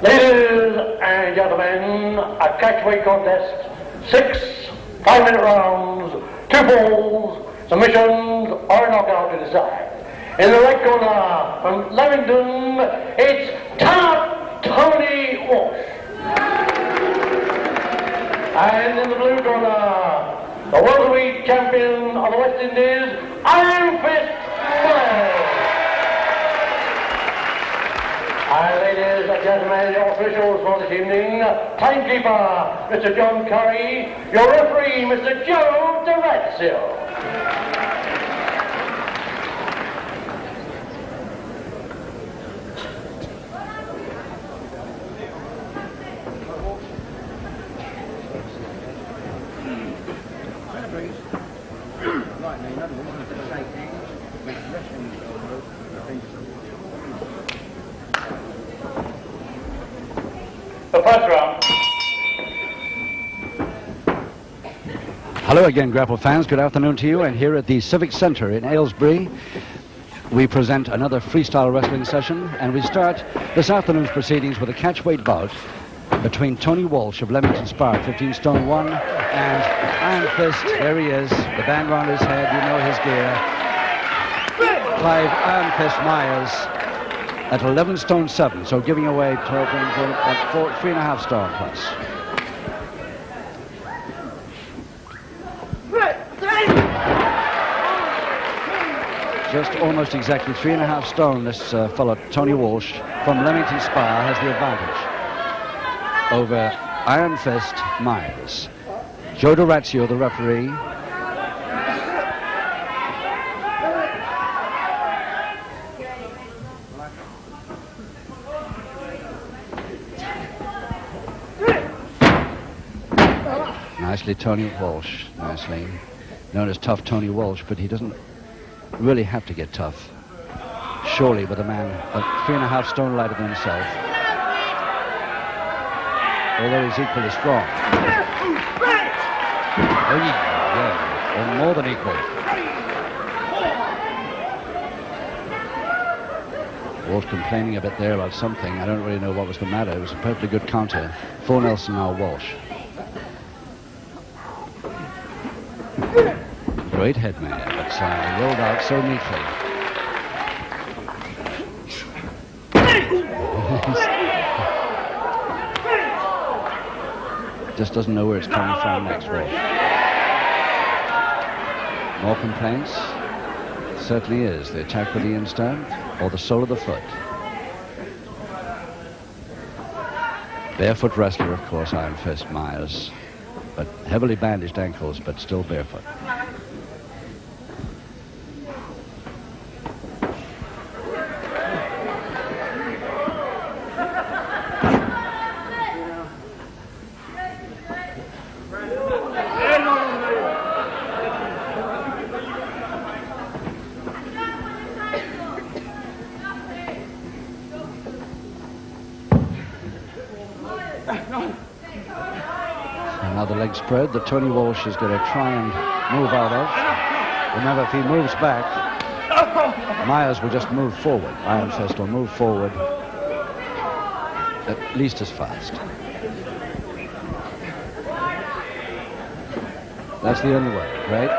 Ladies and gentlemen, a catchweight contest. 6 5-minute rounds, 2 falls, submissions, or a knockout to decide. In the right corner, from Leamington, it's Tony Walsh. And in the blue corner, the welterweight champion of the West Indies, Iron Fist Clive. And ladies and gentlemen, your officials for this evening, timekeeper, Mr. John Curry, your referee, Mr. Joe DeRazio. The first round. Hello again, grapple fans. Good afternoon to you. And here at the Civic Centre in Aylesbury, we present another freestyle wrestling session. And we start this afternoon's proceedings with a catchweight bout between Tony Walsh of Leamington Spa, 15 stone 1, and Iron Fist. There he is. The band round his head. You know his gear. Clive Iron Fist Myers at 11 stone 7, so giving away 12 at 3.5 stone plus. Just almost exactly 3.5 stone. This fellow Tony Walsh from Leamington Spa has the advantage over Iron Fist Myers. Joe DeRazio, the referee. Nicely, Tony Walsh, nicely. Known as Tough Tony Walsh, but he doesn't really have to get tough. Surely with a man 3.5 stone lighter than himself. Although he's equally strong. Oh, yeah, or more than equal. Walsh complaining a bit there about something. I don't really know what was the matter. It was a perfectly good counter for Nelson, now Walsh. Great head man, but rolled out so neatly. Just doesn't know where it's coming from next, Walsh. More complaints? It certainly is. The attack with the instant or the sole of the foot. Barefoot wrestler, of course, Iron Fist Myers, but heavily bandaged ankles, but still barefoot. Another leg spread that Tony Walsh is going to try and move out of. Remember, if he moves back, Myers will just move forward. Iron Fist will move forward at least as fast. That's the only way, right?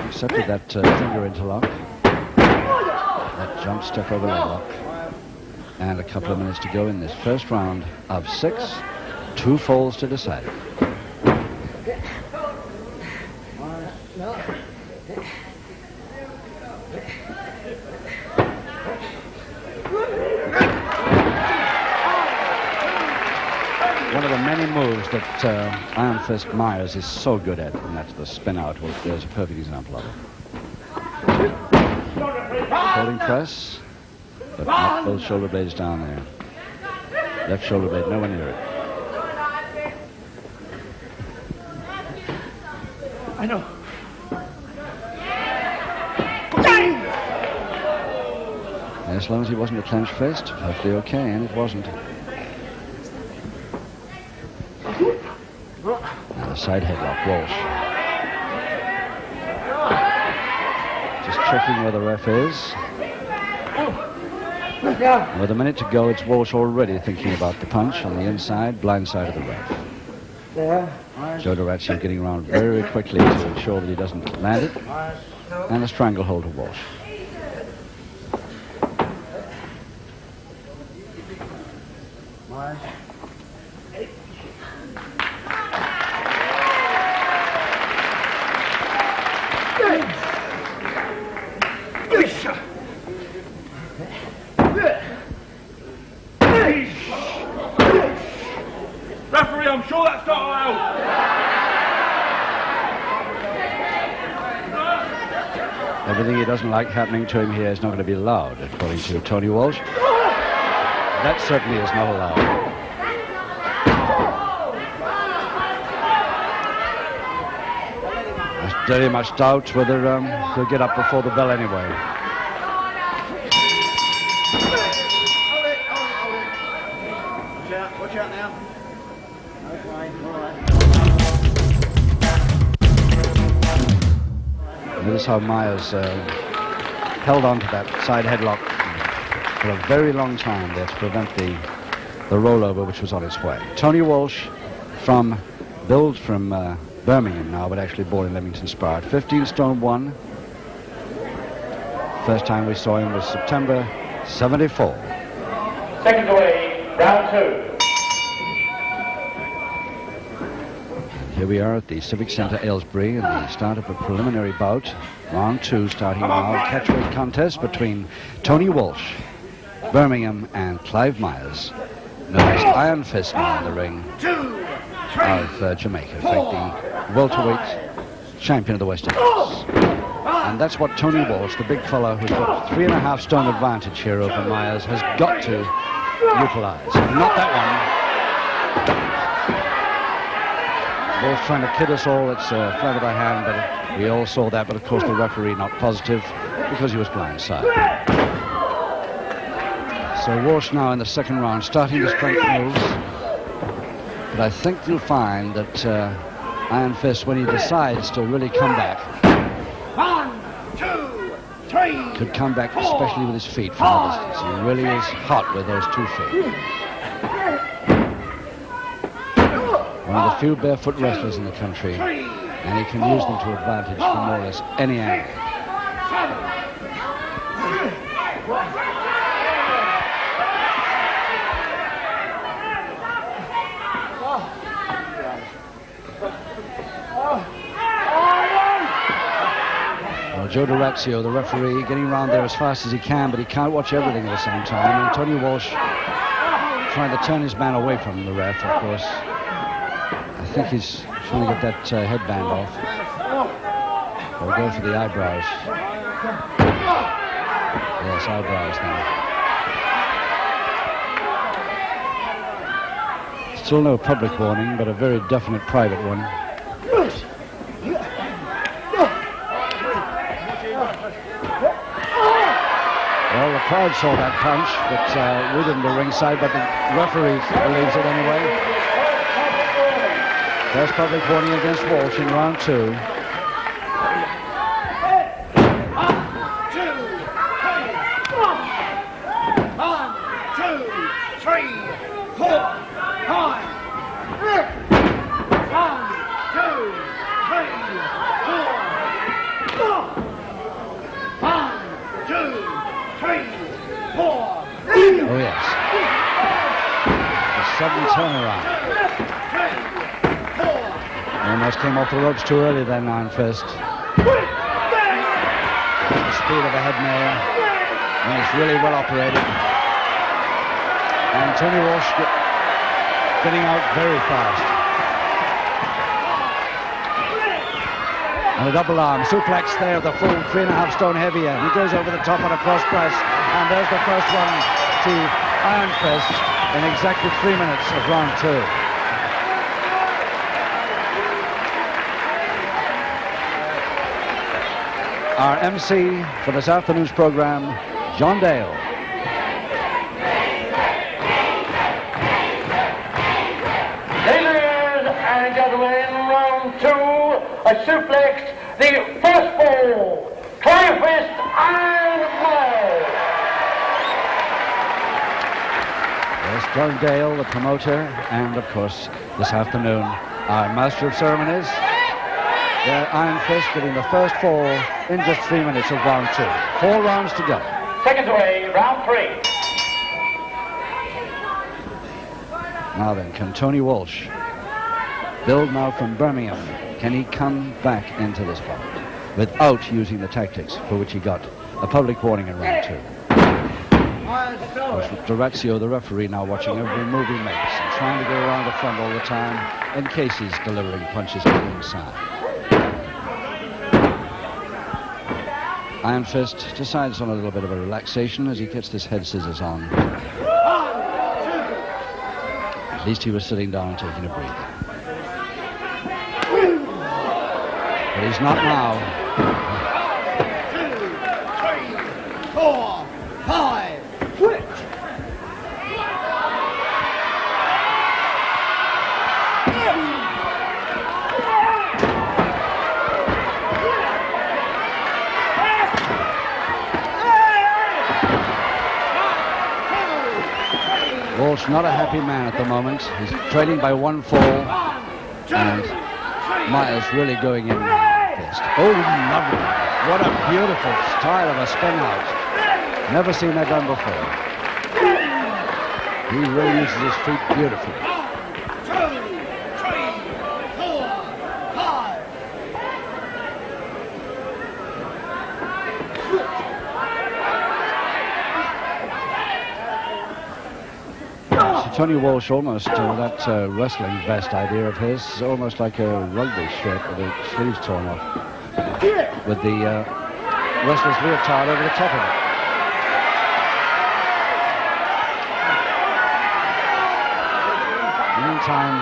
Accepted that finger interlock. That jump step over leg lock. And a couple of minutes to go in this first round of 6. 2 falls to decide it. One of the many moves that Iron Fist Myers is so good at, and that's the spin out. Well, there's a perfect example of it. Holding press. But not both shoulder blades down there. Left shoulder blade nowhere near it. I know. As long as he wasn't a clenched fist, perfectly okay, and it wasn't. And a side headlock, Walsh. Just checking where the ref is. With a minute to go, it's Walsh already thinking about the punch on the inside, blind side of the ref. Joe Durazio getting around very quickly to ensure that he doesn't land it. And a stranglehold of Walsh. Referee, I'm sure that's not allowed. Everything he doesn't like happening to him here is not going to be allowed, according to Tony Walsh. That certainly is not allowed. There's very much doubt whether he'll get up before the bell anyway. Watch out now. Notice how Myers held on to that side headlock for a very long time there to prevent the rollover which was on its way. Tony Walsh, billed from Birmingham now, but actually born in Leamington Spa, at 15 stone 1. First time we saw him was September 74. Seconds away, round 2. Here we are at the Civic Centre, Aylesbury, and the start of a preliminary bout. Round 2 starting now. Catchweight contest between Tony Walsh, Birmingham, and Clive Myers, known as Iron Fist now in the ring of Jamaica. In fact, the welterweight champion of the West Indies. And that's what Tony Walsh, the big fellow who's got 3.5 stone advantage here over Myers, has got to utilize. Not that one. Walsh trying to kid us all. It's a flat of the hand, but we all saw that. But of course, the referee not positive because he was blindside. So Walsh now in the second round, starting the strength moves. But I think you'll find that Iron Fist, when he decides to really come back, 1, 2, 3. could come back, especially with his feet from the distance. He really is hot with those 2 feet. One of the few barefoot wrestlers in the country, and he can use them to advantage from more or less any angle. Well, Joe Durazio, the referee, getting around there as fast as he can, but he can't watch everything at the same time. And Tony Walsh trying to turn his man away from the ref, of course. I think he's trying to get that headband off. We'll go for the eyebrows. Yes, eyebrows now. Still no public warning, but a very definite private one. Well, the crowd saw that punch, but we didn't at ringside, but the referee believes it anyway. First public warning against Walsh in round 2. 4. Oh, yes. A sudden turnaround. Almost came off the ropes too early then, Iron Fist. The speed of a head nail. And it's really well operated. And Tony Walsh getting out very fast. And a double arm suplex there, the full 3.5 stone heavier. He goes over the top on a cross press. And there's the first one to Iron Fist in exactly 3 minutes of round 2. Our MC for this afternoon's program, John Dale. Ladies and gentlemen, round 2, a suplex, the first ball, Clive Fist and Miles. There's John Dale, the promoter, and of course, this afternoon, our master of ceremonies. Their Iron Fist getting the first fall in just 3 minutes of round 2. 4 rounds to go. Seconds away, round 3. Now then, can Tony Walsh build now from Birmingham? Can he come back into this bout without using the tactics for which he got a public warning in round 2? Durazio, the referee, now watching every move he makes and trying to get around the front all the time in case he's delivering punches to the inside. Iron Fist decides on a little bit of a relaxation as he gets this head scissors on. At least he was sitting down and taking a breath. But he's not now. 2, 3, 4, 5, quit! Walsh not a happy man at the moment. He's trailing by 1 fall, and Myers really going in fist. Oh, lovely. What a beautiful style of a spin out. Never seen that done before. He really uses his feet beautifully. 1, 2, 3, 4, 5. Tony Walsh almost, that wrestling vest idea of his, is almost like a rugby shirt with the sleeves torn off, with the wrestler's leotard over the top of it. Meantime,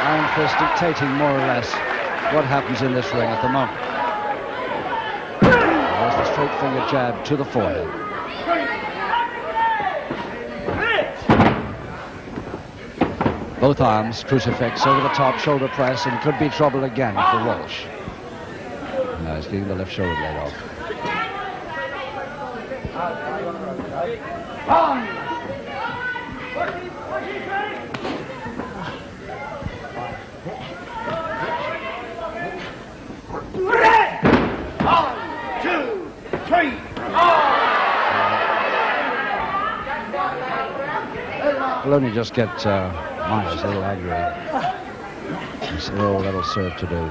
Iron Fist dictating more or less what happens in this ring at the moment. There's the straight finger jab to the forehead. Both arms, crucifix over the top, shoulder press, and could be trouble again for Walsh. No, he's getting the left shoulder blade off. 1. 2, 3. Will only just get Myers a little angry. He said, oh, that'll serve to do.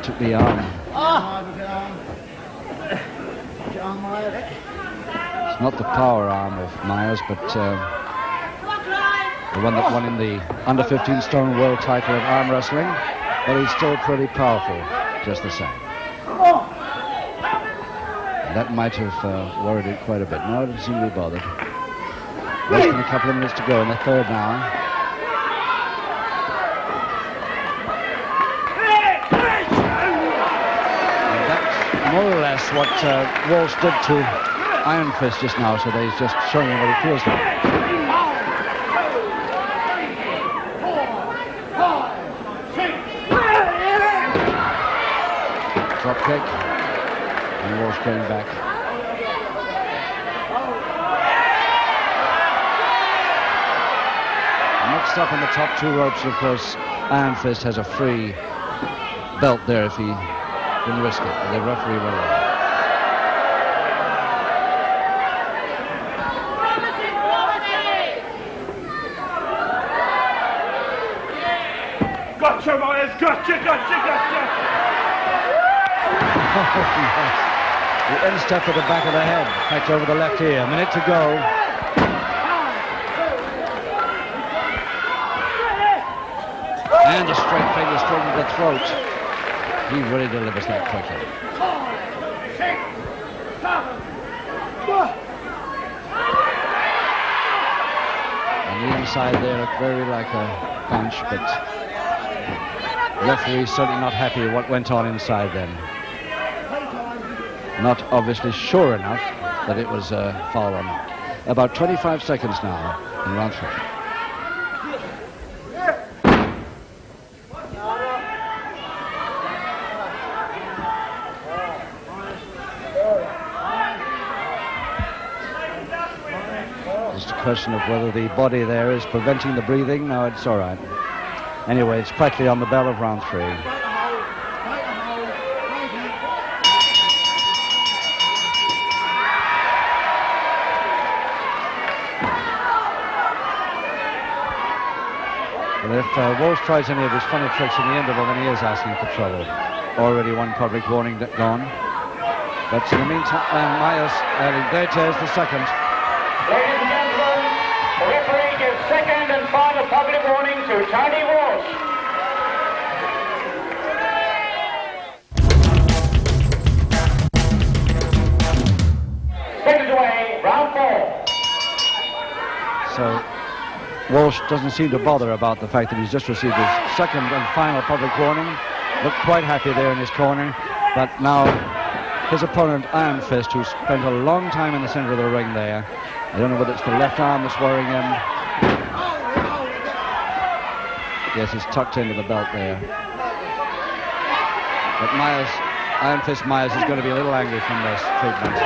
Took the arm. It's not the power arm of Myers, but the one that won in the under 15 stone world title of arm wrestling. But he's still pretty powerful, just the same. That might have worried it quite a bit. No, it doesn't seem to be bothered. Less than a couple of minutes to go in the third now. And that's more or less what Walsh did to Iron Fist just now, so that he's just showing him what it feels like. 4, 5, 6. Drop kick. And Walsh going back. Mixed up in the top 2 ropes, of course. Iron Fist has a free belt there if he can risk it. The referee will allow. Gotcha, Myers! Gotcha! Oh, yes. The instep at the back of the head, back over the left ear. A minute to go. And a straight finger straight into the throat. He really delivers that quickly. 5, 6, 7. On the inside there, looked very like a punch, but the referee's certainly not happy with what went on inside then. Not obviously sure enough that it was a foul or not. About 25 seconds now in round 3. Just a question of whether the body there is preventing the breathing. No, it's all right. Anyway, it's practically on the bell of round 3. Well, if Walsh tries any of his funny tricks in the interval, then he is asking for trouble. Already one public warning gone. But in the meantime, Myers, there it is, the second. Ladies and gentlemen, the referee gives second and final public warning to Tony Walsh. Seconds away, round 4. So Walsh doesn't seem to bother about the fact that he's just received his second and final public warning. Looked quite happy there in his corner, but now his opponent, Iron Fist, who spent a long time in the center of the ring there. I don't know whether it's the left arm that's worrying him. Yes, he's tucked into the belt there. But Myers, Iron Fist Myers, is going to be a little angry from this treatment.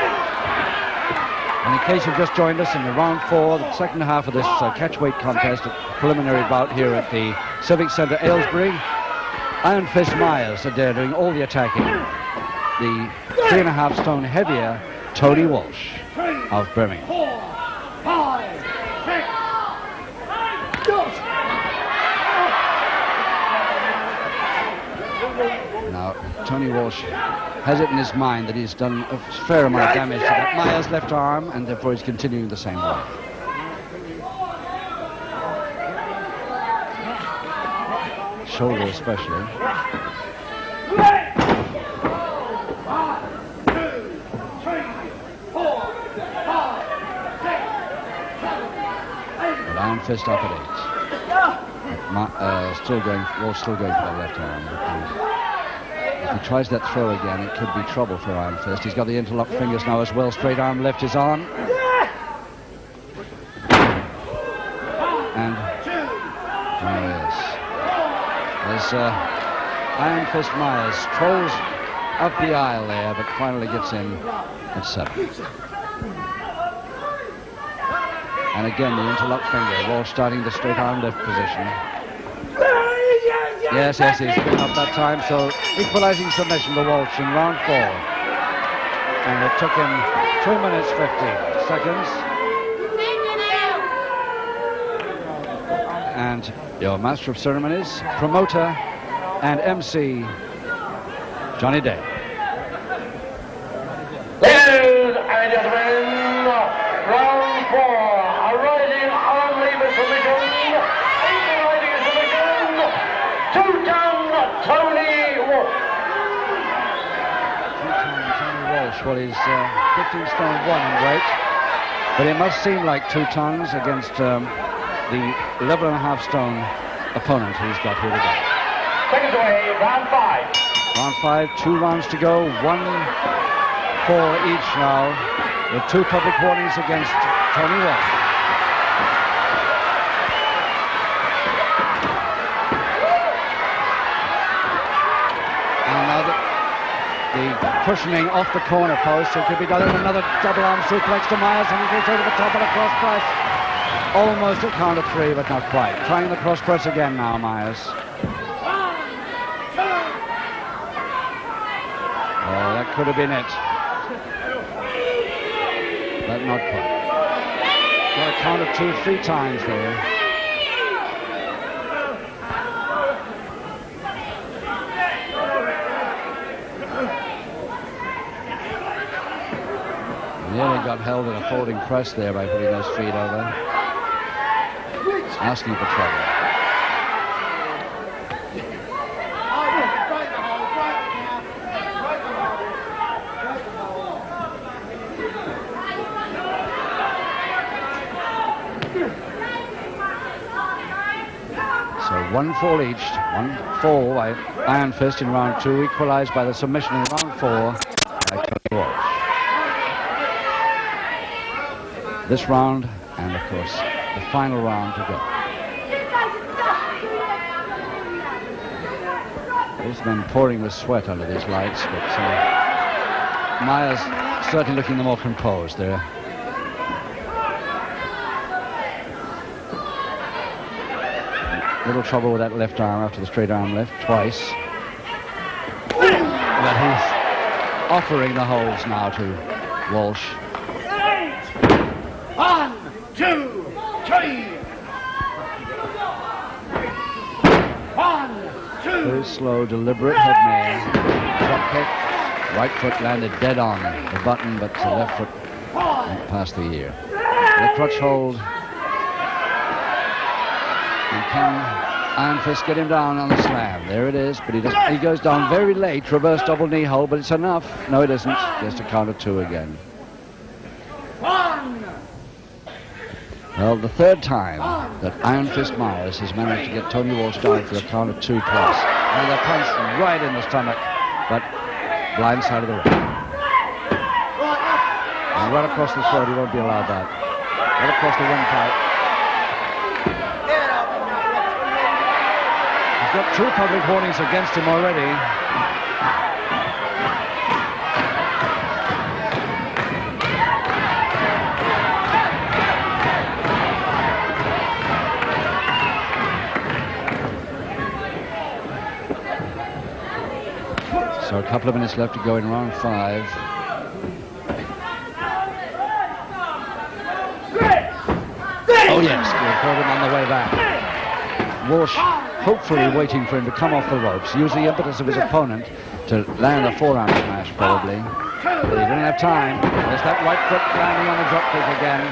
And in case you've just joined us in the round 4, the second half of this catchweight contest, a preliminary bout here at the Civic Centre, Aylesbury, Iron Fist Myers are there doing all the attacking. The 3.5 stone heavier Tony Walsh of Birmingham. 4, 5, 6, Now, Tony Walsh has it in his mind that he's done a fair amount of damage to that Myers' left arm, and therefore he's continuing the same way. Shoulder especially. 1, 2, 3, 4, 5, 6, 7, 8. But Iron Fist up at 8. Still going for the left arm. If he tries that throw again, it could be trouble for Iron Fist. He's got the interlocked fingers now as well. Straight arm left is on. And there he is. As Iron Fist Myers trolls up the aisle there, but finally gets in at 7. And again, the interlocked finger. Walsh starting the straight arm left position. Yes, he's been up that time, so equalizing submission to Walsh in round 4. And it took him 2 minutes 15 seconds. And your master of ceremonies, promoter and MC, Johnny Day. Ladies and gentlemen, round 4, a rising arm lever submission, equalizing submission, 2-ton Tony Walsh. 2-ton Tony Walsh, well, he's 15 stone 1 in weight, but it must seem like 2 tons against the 11.5 stone opponent he's got here today. Seconds away, round 5. Round 5, 2 rounds to go, 1 for each now, with 2 public warnings against Tony Walsh. And now the cushioning off the corner post, it could be done. Another double arm suplex to Myers, and he gets over the top of the cross press. Almost at count of 3, but not quite. Trying the cross press again now, Myers. Oh, that could have been it. But not quite. Got a count of 2, 3 times there. Nearly got held in a folding press there by putting those feet over. Asking for trouble. So 1 fall each, 1 fall by Iron Fist in round 2, equalized by the submission in round 4 by Tony Walsh. This round, and of course, the final round to go. He's been pouring with sweat under these lights, but Myers certainly looking the more composed there. little trouble with that left arm after the straight arm left twice. But he's offering the holds now to Walsh. 1, 2, 3. 1, 2. Very slow, deliberate head mail. Drop kick. Right foot landed dead on the button, but the left foot went past the ear. The crutch hold. And can Iron Fist get him down on the slam? There it is, but he doesn't. He goes down very late. Reverse double knee hold, but it's enough. No, it isn't. Just a count of 2 again. 1. Well, the third time that Iron Fist Myers has managed to get Tony Walsh down for a count of 2 plus. And the punch right in the stomach, but blind side of the ring. And right across the throat, he won't be allowed that. Right across the windpipe. He's got 2 public warnings against him already. So a couple of minutes left to go in round 5. Oh yes, we caught him on the way back. Walsh hopefully waiting for him to come off the ropes, use the impetus of his opponent to land a forearm smash probably. But he didn't have time. There's that right foot landing on the drop kick again.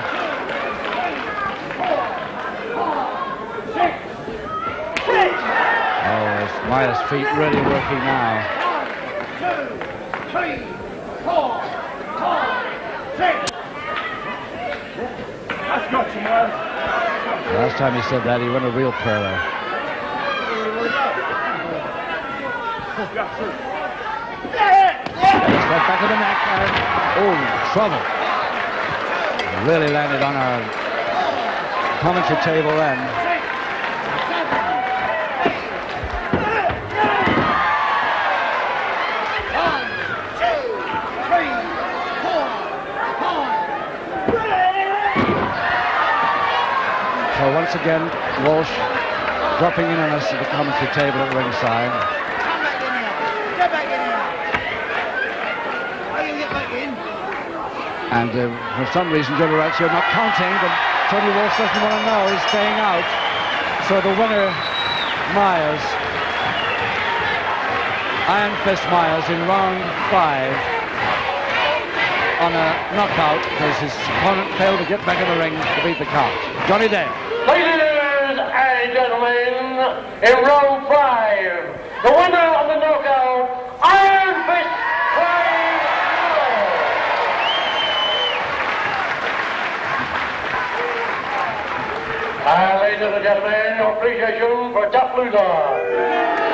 Oh, Myers' feet really working now. 2, 3, 4, 5, 6. That's got you, man. Last time he said that, he went a real prayer. Right back of the neck. Oh, trouble. Really landed on our commentary table then. So once again, Walsh dropping in on us at the commentary table at ringside. Come back in here. Get back in here. How do you get back in? And for some reason, Joe Ratio not counting, but Tony Walsh doesn't want to know. He's staying out. So the winner, Myers, Iron Fist Myers in round 5 on a knockout because his opponent failed to get back in the ring to beat the count. Johnny Day. Ladies and gentlemen, in round 5, the winner of the knockout, Iron Fist Clive. Ladies and gentlemen, your appreciation for Tough Loser.